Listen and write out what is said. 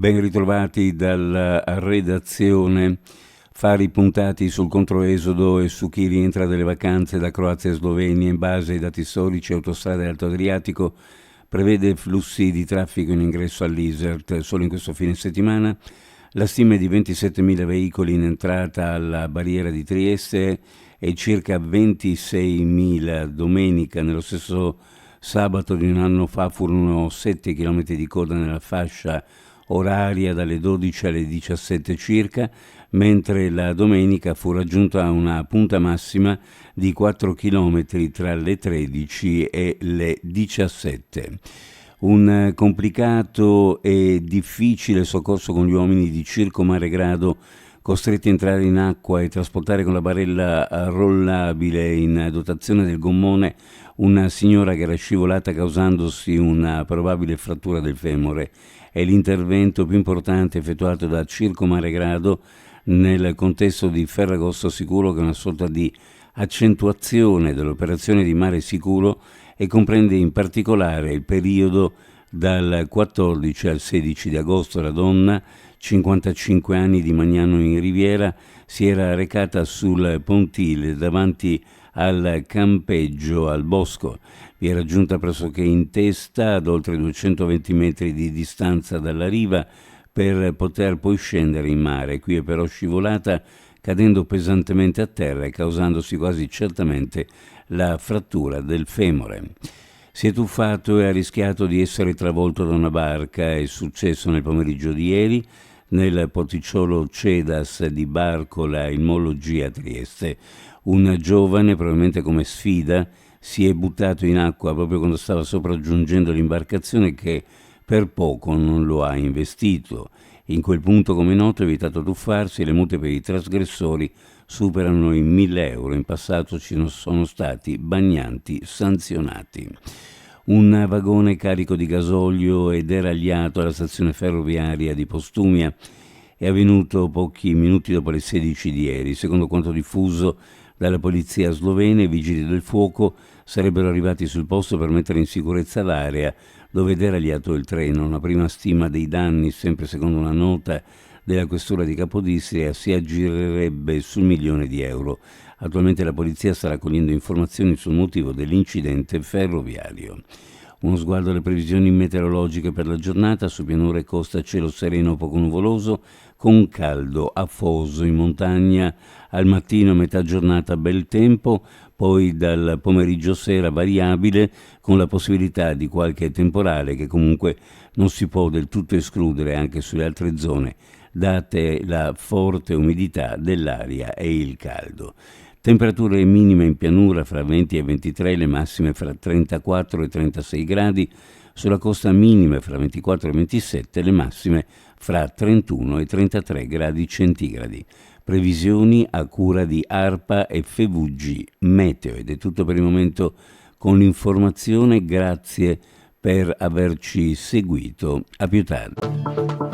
Ben ritrovati dalla redazione. Fari puntati sul controesodo e su chi rientra dalle vacanze da Croazia e Slovenia in base ai dati storici. Autostrade Alto Adriatico prevede flussi di traffico in ingresso all'Isert solo in questo fine settimana. La stima è di 27.000 veicoli in entrata alla barriera di Trieste e circa 26.000 domenica. Nello stesso sabato di un anno fa furono 7 km di coda nella fascia oraria dalle 12 alle 17 circa, mentre la domenica fu raggiunta una punta massima di 4 km tra le 13 e le 17. Un complicato e difficile soccorso con gli uomini di Circo Mare Grado, costretti a entrare in acqua e trasportare con la barella rollabile in dotazione del gommone una signora che era scivolata causandosi una probabile frattura del femore. È l'intervento più importante effettuato da Circo Mare Grado nel contesto di Ferragosto Sicuro, che è una sorta di accentuazione dell'operazione di Mare Sicuro e comprende in particolare il periodo dal 14 al 16 di agosto. La donna, 55 anni, di Magnano in Riviera, si era recata sul pontile davanti al campeggio al Bosco. Vi era giunta pressoché in testa ad oltre 220 metri di distanza dalla riva per poter poi scendere in mare. Qui è però scivolata, cadendo pesantemente a terra e causandosi quasi certamente la frattura del femore. Si è tuffato e ha rischiato di essere travolto da una barca. È successo nel pomeriggio di ieri nel porticciolo Cedas di Barcola, il Mollo G a Trieste. Un giovane, probabilmente come sfida, si è buttato in acqua proprio quando stava sopraggiungendo l'imbarcazione, che per poco non lo ha investito. In quel punto, come noto, è evitato tuffarsi e le multe per i trasgressori superano i 1.000 euro. In passato ci sono stati bagnanti sanzionati. Un vagone carico di gasolio è deragliato alla stazione ferroviaria di Postumia. È avvenuto pochi minuti dopo le 16 di ieri. Secondo quanto diffuso dalla polizia slovena, i vigili del fuoco sarebbero arrivati sul posto per mettere in sicurezza l'area dove è deragliato il treno. Una prima stima dei danni, sempre secondo una nota della questura di Capodistria, si aggirerebbe sul 1.000.000 di euro. Attualmente la polizia sta raccogliendo informazioni sul motivo dell'incidente ferroviario. Uno sguardo alle previsioni meteorologiche per la giornata. Su pianura e costa cielo sereno poco nuvoloso, con caldo afoso. In montagna al mattino a metà giornata bel tempo, poi dal pomeriggio sera variabile, con la possibilità di qualche temporale che comunque non si può del tutto escludere anche sulle altre zone, date la forte umidità dell'aria e il caldo. Temperature minime in pianura fra 20 e 23, le massime fra 34 e 36 gradi, sulla costa minime fra 24 e 27, le massime fra 31 e 33 gradi centigradi. Previsioni a cura di ARPA e FVG Meteo. Ed è tutto per il momento con l'informazione. Grazie per averci seguito. A più tardi.